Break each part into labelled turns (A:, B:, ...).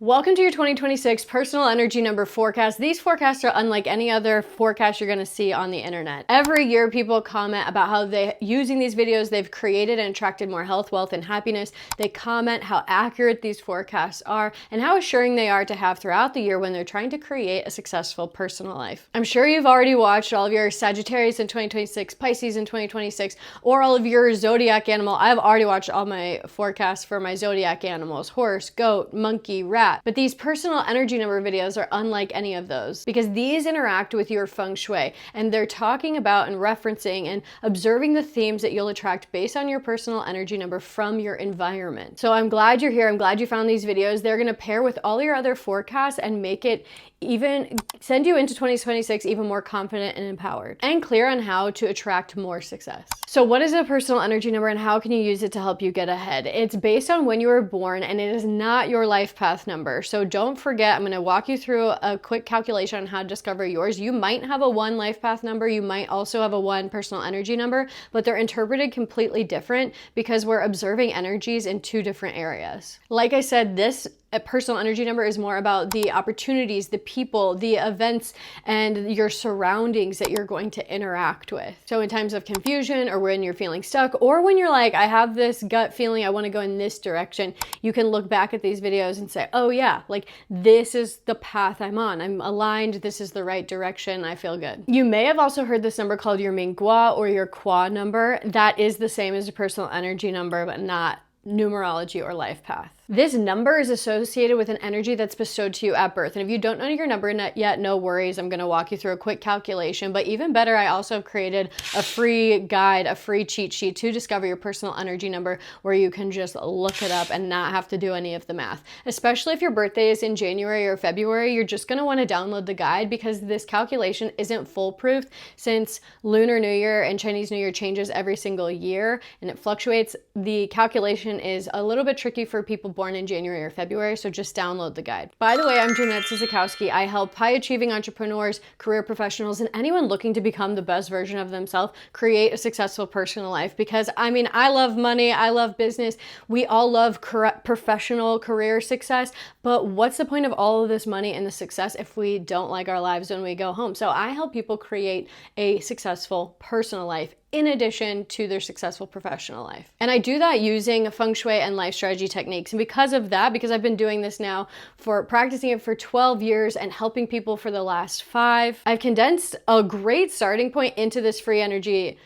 A: Welcome to your 2026 personal energy number forecast. These forecasts are unlike any other forecast you're gonna see on the internet. Every year people comment about how using these videos, they've created and attracted more health, wealth, and happiness. They comment how accurate these forecasts are and how assuring they are to have throughout the year when they're trying to create a successful personal life. I'm sure you've already watched all of your Sagittarius in 2026, Pisces in 2026, or all of your zodiac animal. I've already watched all my forecasts for my zodiac animals: horse, goat, monkey, rat. But these personal energy number videos are unlike any of those because these interact with your Feng Shui, and they're talking about and referencing and observing the themes that you'll attract based on your personal energy number from your environment. So I'm glad you're here. I'm glad you found these videos. They're going to pair with all your other forecasts and make it send you into 2026 even more confident and empowered and clear on how to attract more success. So what is a personal energy number and how can you use it to help you get ahead? It's based on when you were born and it is not your life path number. So don't forget, I'm going to walk you through a quick calculation on how to discover yours. You might have a 1 life path number. You might also have a 1 personal energy number, but they're interpreted completely different because we're observing energies in 2 different areas. Like I said, this personal energy number is more about the opportunities, the people, the events, and your surroundings that you're going to interact with. So in times of confusion or when you're feeling stuck or when you're like, I have this gut feeling, I want to go in this direction, you can look back at these videos and say, oh yeah, like this is the path I'm on. I'm aligned. This is the right direction. I feel good. You may have also heard this number called your Ming Gua or your KUA number. That is the same as a personal energy number, but not numerology or life path. This number is associated with an energy that's bestowed to you at birth. And if you don't know your number yet, no worries. I'm going to walk you through a quick calculation. But even better, I also have created a free guide, a free cheat sheet to discover your personal energy number where you can just look it up and not have to do any of the math. Especially if your birthday is in January or February, you're just going to want to download the guide because this calculation isn't foolproof since Lunar New Year and Chinese New Year changes every single year and it fluctuates. The calculation is a little bit tricky for people born in January or February, so just download the guide. By the way, I'm Jeanette Sizikowski. I help high-achieving entrepreneurs, career professionals, and anyone looking to become the best version of themselves create a successful personal life because, I mean, I love money, I love business, we all love professional career success, but what's the point of all of this money and the success if we don't like our lives when we go home? So I help people create a successful personal life in addition to their successful professional life. And I do that using Feng Shui and life strategy techniques. And because of that, because I've been doing this now practicing it for 12 years and helping people for the last 5, I've condensed a great starting point into this free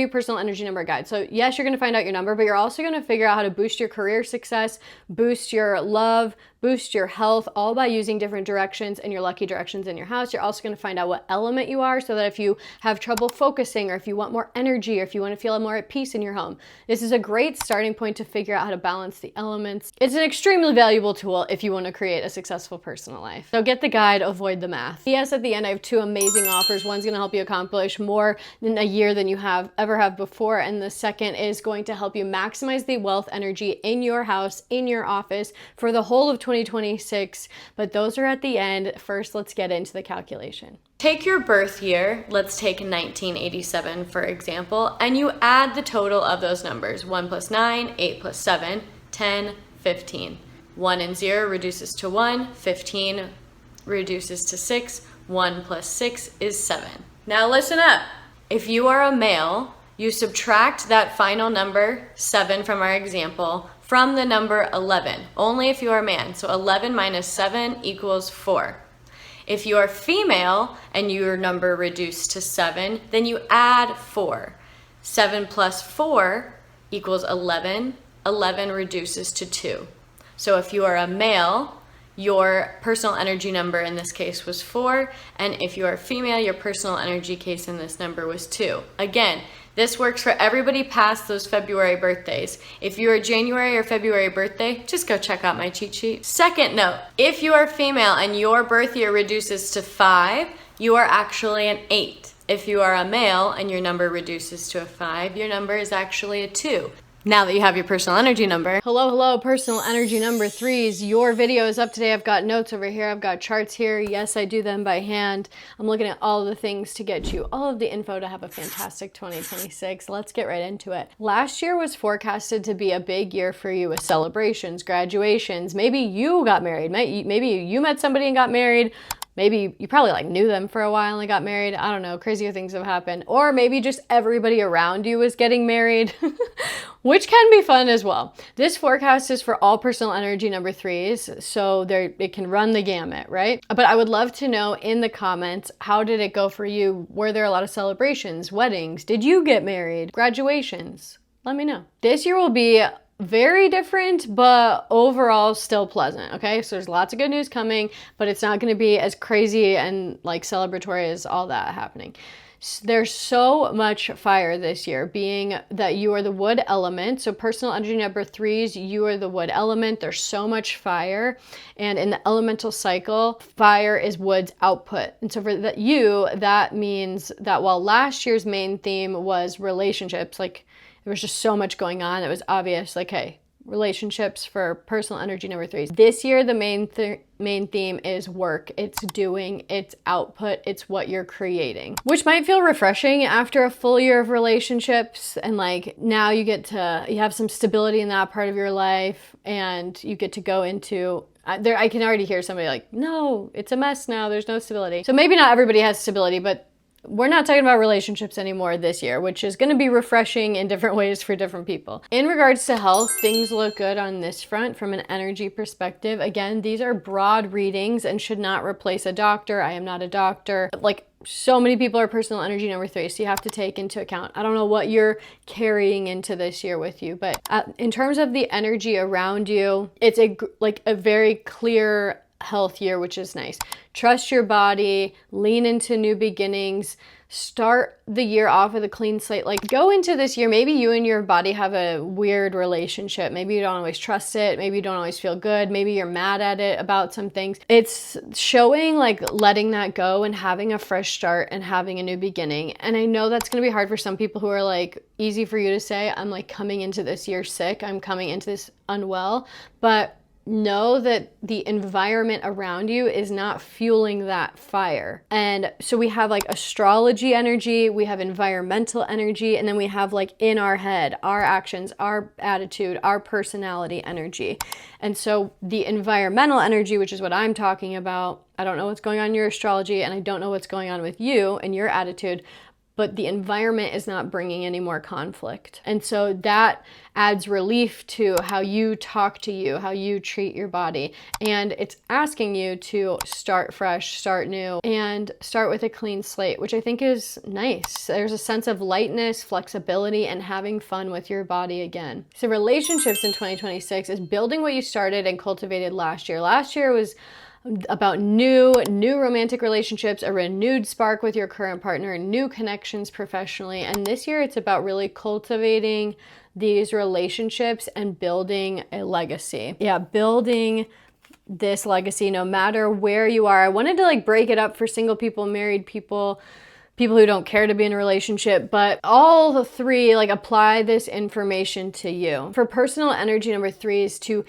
A: personal energy number guide. So yes, you're going to find out your number, but you're also going to figure out how to boost your career success, boost your love, boost your health, all by using different directions and your lucky directions in your house. You're also going to find out what element you are so that if you have trouble focusing or if you want more energy or if you want to feel more at peace in your home, this is a great starting point to figure out how to balance the elements. It's an extremely valuable tool if you want to create a successful personal life. So get the guide, avoid the math. Yes, at the end, I have 2 amazing offers. One's going to help you accomplish more in a year than you ever have before. And the second is going to help you maximize the wealth energy in your house, in your office for the whole of 2026, but those are at the end. First, let's get into the calculation. Take your birth year, let's take 1987 for example, and you add the total of those numbers. 1 plus 9, 8 plus 7, 10, 15. 1 and 0 reduces to 1, 15 reduces to 6, 1 plus 6 is 7. Now listen up. If you are a male, you subtract that final number, 7 from our example, from the number 11, only if you are a man. So 11 minus 7 equals 4. If you are female and your number reduced to 7, then you add 4. 7 plus 4 equals 11. 11 reduces to 2. So if you are a male, your personal energy number in this case was 4, and if you are female, your personal energy case in this number was 2. Again, this works for everybody past those February birthdays. If you're a January or February birthday, just go check out my cheat sheet. Second note, if you are female and your birth year reduces to 5, you are actually an 8. If you are a male and your number reduces to a 5, your number is actually a 2. Now that you have your personal energy number. Hello, personal energy number 3s. Your video is up today. I've got notes over here. I've got charts here. Yes, I do them by hand. I'm looking at all the things to get you all of the info to have a fantastic 2026. Let's get right into it. Last year was forecasted to be a big year for you with celebrations, graduations. Maybe you got married. Maybe you met somebody and got married. Maybe you probably like knew them for a while and got married. I don't know, crazier things have happened. Or maybe just everybody around you is getting married, which can be fun as well. This forecast is for all personal energy number 3s, so it can run the gamut, right? But I would love to know in the comments, how did it go for you? Were there a lot of celebrations, weddings? Did you get married? Graduations? Let me know. This year will be very different, but overall still pleasant, okay? So there's lots of good news coming, but it's not going to be as crazy and like celebratory as all that happening. There's so much fire this year, being that you are the wood element. So personal energy number 3s, you are the wood element. There's so much fire. And in the elemental cycle, fire is wood's output. And so for that means that while last year's main theme was relationships, like there was just so much going on. It was obvious, like, hey, relationships for personal energy number 3s. This year, the main theme is work. It's doing, it's output, it's what you're creating, which might feel refreshing after a full year of relationships. And like now you have some stability in that part of your life, and you get to go into I can already hear somebody like, no, it's a mess now. There's no stability. So maybe not everybody has stability, but we're not talking about relationships anymore this year, which is going to be refreshing in different ways for different people. In regards to health, things look good on this front from an energy perspective. Again, these are broad readings and should not replace a doctor. I am not a doctor. Like, so many people are personal energy number 3, so you have to take into account. I don't know what you're carrying into this year with you, but in terms of the energy around you, it's a very clear health year, which is nice. Trust your body, lean into new beginnings, start the year off with a clean slate. Like, go into this year, maybe you and your body have a weird relationship. Maybe you don't always trust it. Maybe you don't always feel good. Maybe you're mad at it about some things. It's showing like letting that go and having a fresh start and having a new beginning. And I know that's going to be hard for some people who are like, easy for you to say, I'm like coming into this year sick. I'm coming into this unwell, but know that the environment around you is not fueling that fire. And so we have like astrology energy, we have environmental energy, and then we have like in our head, our actions, our attitude, our personality energy. And so the environmental energy, which is what I'm talking about, I don't know what's going on in your astrology, and I don't know what's going on with you and your attitude, but the environment is not bringing any more conflict. And so that adds relief to how you talk to you, how you treat your body. And it's asking you to start fresh, start new, and start with a clean slate, which I think is nice. There's a sense of lightness, flexibility, and having fun with your body again. So relationships in 2026 is building what you started and cultivated last year. Last year was about new romantic relationships, a renewed spark with your current partner, new connections professionally. And this year it's about really cultivating these relationships and building a legacy. Yeah, building this legacy no matter where you are. I wanted to like break it up for single people, married people, people who don't care to be in a relationship, but all the 3 like apply this information to you. For personal energy number 3 is to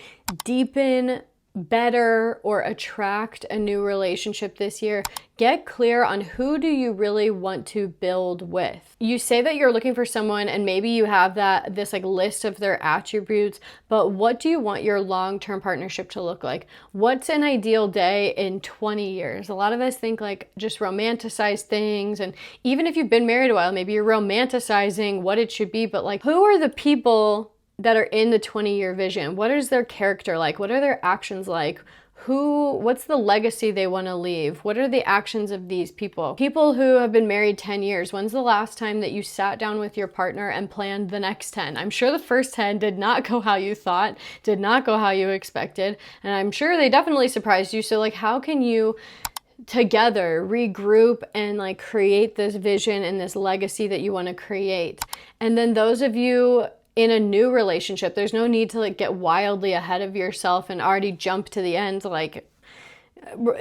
A: deepen, better, or attract a new relationship this year. Get clear on who do you really want to build with. You say that you're looking for someone, and maybe you have this like list of their attributes, but what do you want your long-term partnership to look like? What's an ideal day in 20 years? A lot of us think like just romanticize things, and even if you've been married a while, maybe you're romanticizing what it should be, but like, who are the people that are in the 20-year vision? What is their character like? What are their actions like? What's the legacy they want to leave? What are the actions of these people? People who have been married 10 years, when's the last time that you sat down with your partner and planned the next 10? I'm sure the first 10 did not go how you thought, did not go how you expected, and I'm sure they definitely surprised you. So like, how can you together regroup and like create this vision and this legacy that you want to create? And then those of you in a new relationship, there's no need to like get wildly ahead of yourself and already jump to the end. Like,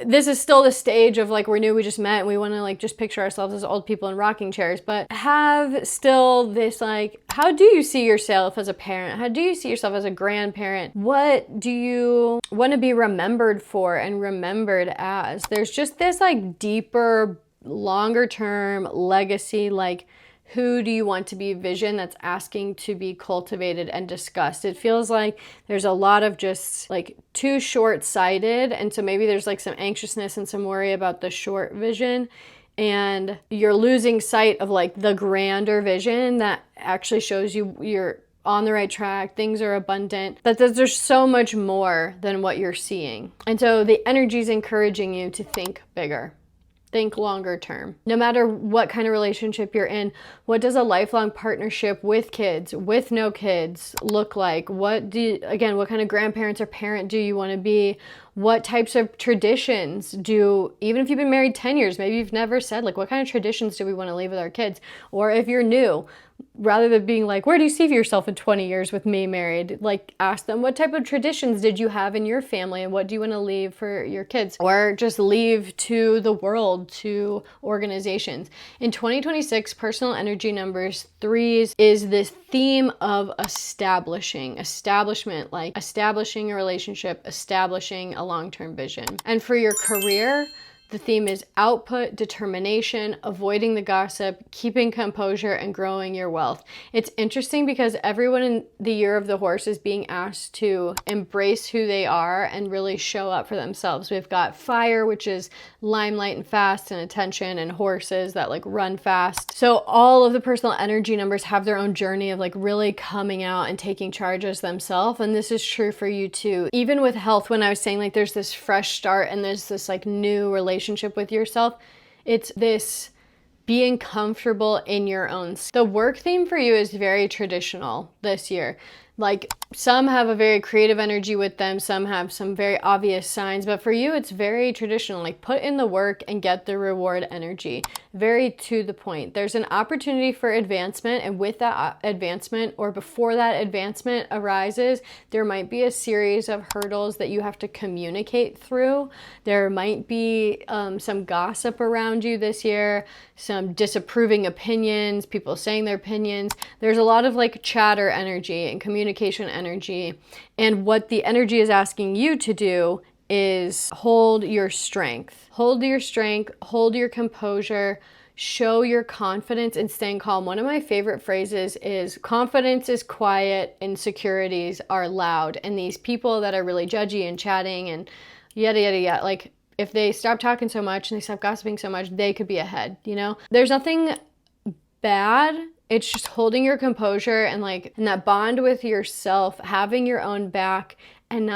A: this is still the stage of like, we're new, we just met, and we want to like just picture ourselves as old people in rocking chairs, but have still this like, how do you see yourself as a parent? How do you see yourself as a grandparent? What do you want to be remembered for and remembered as? There's just this like deeper, longer term legacy, like, who do you want to be vision that's asking to be cultivated and discussed. It feels like there's a lot of just like too short-sighted, and so maybe there's like some anxiousness and some worry about the short vision, and you're losing sight of like the grander vision that actually shows you you're on the right track, things are abundant, that there's so much more than what you're seeing. And so the energy is encouraging you to think bigger. Think longer term. No matter what kind of relationship you're in, what does a lifelong partnership with kids, with no kids look like? What kind of grandparents or parent do you want to be? What types of traditions even if you've been married 10 years, maybe you've never said like, what kind of traditions do we want to leave with our kids? Or if you're new, rather than being like, where do you see yourself in 20 years with me married? Like, ask them, what type of traditions did you have in your family, and what do you want to leave for your kids? Or just leave to the world, to organizations. In 2026, personal energy numbers 3s is this theme of establishment, like establishing a relationship, establishing a long-term vision. And for your career, the theme is output, determination, avoiding the gossip, keeping composure, and growing your wealth. It's interesting because everyone in the year of the horse is being asked to embrace who they are and really show up for themselves. We've got fire, which is limelight and fast and attention, and horses that like run fast. So all of the personal energy numbers have their own journey of like really coming out and taking charge as themselves. And this is true for you too. Even with health, when I was saying like there's this fresh start and there's this like new relationship with yourself, it's this being comfortable in your own. The work theme for you is very traditional this year. Like, some have a very creative energy with them, some have some very obvious signs, but for you, it's very traditional. Like, put in the work and get the reward energy. Very to the point. There's an opportunity for advancement, and with that advancement, or before that advancement arises, there might be a series of hurdles that you have to communicate through. There might be some gossip around you this year, some disapproving opinions, people saying their opinions. There's a lot of like chatter energy and communication energy. And what the energy is asking you to do is hold your strength. Hold your strength, hold your composure, show your confidence and staying calm. One of my favorite phrases is confidence is quiet, insecurities are loud. And these people that are really judgy and chatting and yada, yada, yada, like if they stop talking so much and they stop gossiping so much, they could be ahead, you know? There's nothing bad. It's just holding your composure and that bond with yourself, having your own back, and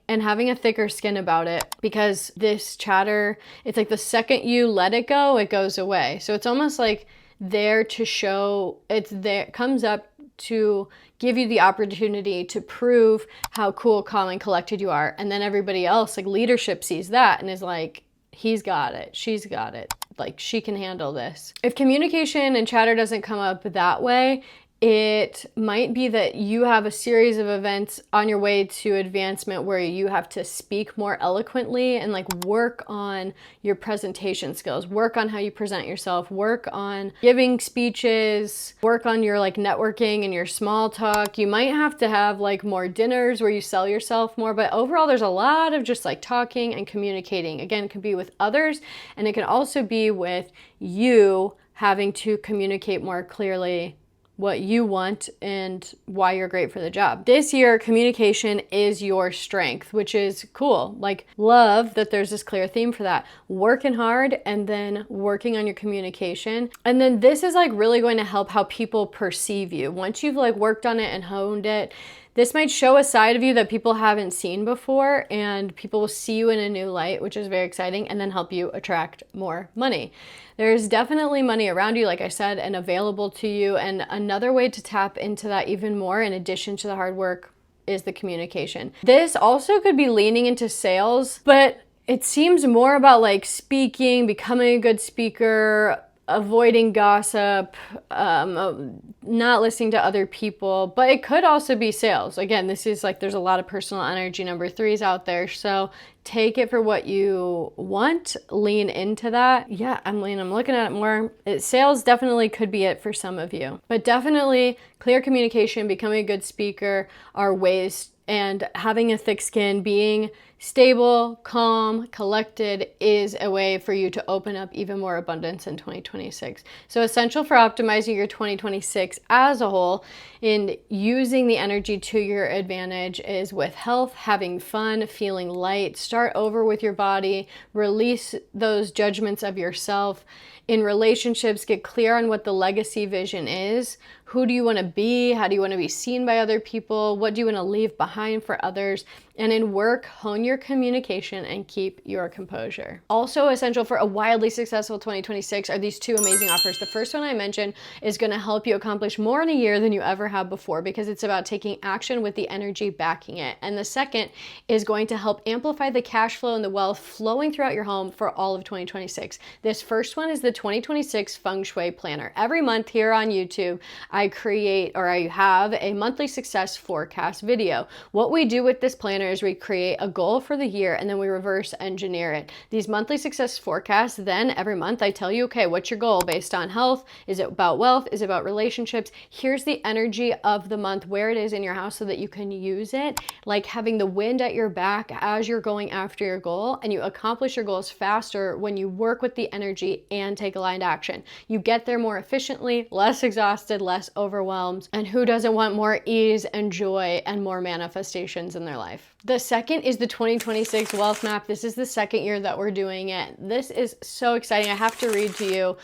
A: having a thicker skin about it, because this chatter, it's like the second you let it go, it goes away. So it's almost like there to show, it comes up to give you the opportunity to prove how cool, calm, and collected you are. And then everybody else, like leadership, sees that and is like, he's got it, she's got it. Like, she can handle this. If communication and chatter doesn't come up that way, it might be that you have a series of events on your way to advancement where you have to speak more eloquently and like work on your presentation skills, work on how you present yourself, work on giving speeches, work on your like networking and your small talk. You might have to have like more dinners where you sell yourself more, but overall there's a lot of just like talking and communicating. Again, it can be with others, and it can also be with you having to communicate more clearly what you want and why you're great for the job. This year, communication is your strength, which is cool. Like, love that there's this clear theme for that. Working hard and then working on your communication. And then this is like really going to help how people perceive you. Once you've like worked on it and honed it, this might show a side of you that people haven't seen before, and people will see you in a new light, which is very exciting, and then help you attract more money. There's definitely money around you, like I said, and available to you. And another way to tap into that even more, in addition to the hard work, is the communication. This also could be leaning into sales, but it seems more about like speaking, becoming a good speaker, avoiding gossip, not listening to other people, but it could also be sales. Again, this is like, there's a lot of personal energy number 3s out there. So take it for what you want, lean into that. Yeah, I'm looking at it more. Sales definitely could be it for some of you, but definitely clear communication, becoming a good speaker are ways, and having a thick skin, being stable, calm, collected is a way for you to open up even more abundance in 2026. So essential for optimizing your 2026 as a whole in using the energy to your advantage is with health, having fun, feeling light, start over with your body, release those judgments of yourself. In relationships, get clear on what the legacy vision is. Who do you want to be? How do you want to be seen by other people? What do you want to leave behind for others? And in work, hone your communication and keep your composure. Also essential for a wildly successful 2026 are these 2 amazing offers. The first one I mentioned is going to help you accomplish more in a year than you ever have before, because it's about taking action with the energy backing it. And the second is going to help amplify the cash flow and the wealth flowing throughout your home for all of 2026. This first one is the 2026 Feng Shui Planner. Every month here on YouTube, I have a monthly success forecast video. What we do with this planner is we create a goal for the year and then we reverse engineer it. These monthly success forecasts, then every month I tell you, okay, what's your goal based on health? Is it about wealth? Is it about relationships? Here's the energy of the month, where it is in your house so that you can use it, like having the wind at your back as you're going after your goal, and you accomplish your goals faster when you work with the energy and take aligned action. You get there more efficiently, less exhausted, less overwhelmed, and who doesn't want more ease and joy and more manifestations in their life? The second is the 2026 Wealth Map. This is the second year that we're doing it. This is so exciting. I have to read to you.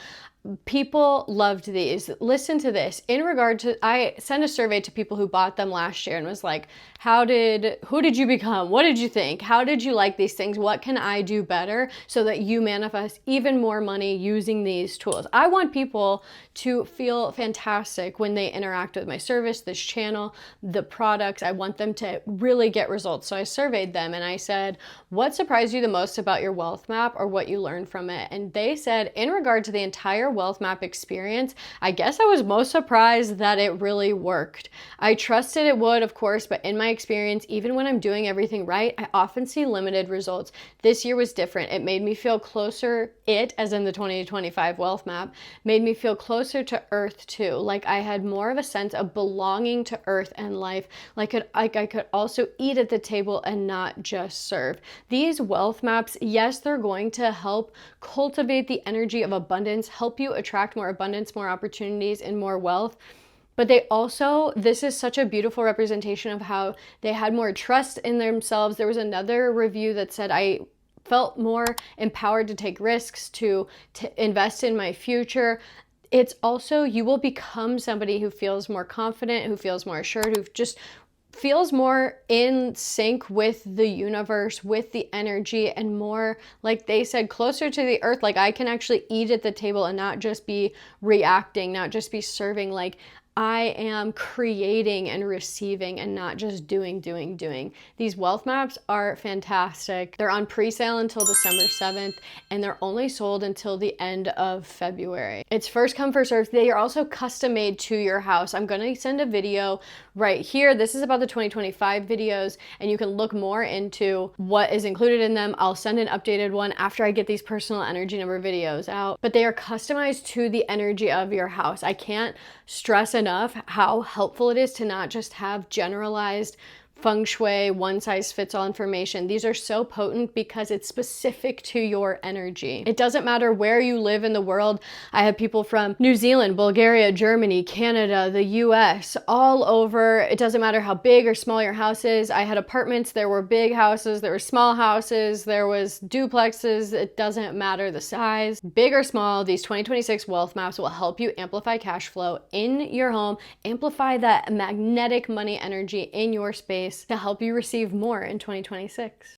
A: People loved these. Listen to this. In regard to, I sent a survey to people who bought them last year and was like, who did you become? What did you think? How did you like these things? What can I do better so that you manifest even more money using these tools? I want people to feel fantastic when they interact with my service, this channel, the products. I want them to really get results. So I surveyed them and I said, what surprised you the most about your wealth map or what you learned from it? And they said, in regard to the entire wealth map experience, I guess I was most surprised that it really worked. I trusted it would, of course, but in my experience, even when I'm doing everything right, I often see limited results. This year was different. It made me feel closer, as in the 2025 wealth map, made me feel closer to earth too. Like I had more of a sense of belonging to earth and life. Like I could also eat at the table and not just serve. These wealth maps, yes, they're going to help cultivate the energy of abundance, help you attract more abundance, more opportunities, and more wealth. But they also, this is such a beautiful representation of how they had more trust in themselves. There was another review that said, I felt more empowered to take risks, to invest in my future. It's also, you will become somebody who feels more confident, who feels more assured, who just feels more in sync with the universe, with the energy, and more, like they said, closer to the earth. Like I can actually eat at the table and not just be reacting, not just be serving. Like I am creating and receiving and not just doing. These wealth maps are fantastic. They're on pre-sale until December 7th, and they're only sold until the end of February. It's first come, first served. They are also custom made to your house. I'm gonna send a video right here. This is about the 2025 videos, and you can look more into what is included in them. I'll send an updated one after I get these personal energy number videos out, but they are customized to the energy of your house. I can't stress enough how helpful it is to not just have generalized Feng Shui, one-size-fits-all information. These are so potent because it's specific to your energy. It doesn't matter where you live in the world. I have people from New Zealand, Bulgaria, Germany, Canada, the US, all over. It doesn't matter how big or small your house is. I had apartments, there were big houses, there were small houses, there was duplexes. It doesn't matter the size. Big or small, these 2026 wealth maps will help you amplify cash flow in your home, amplify that magnetic money energy in your space, to help you receive more in 2026.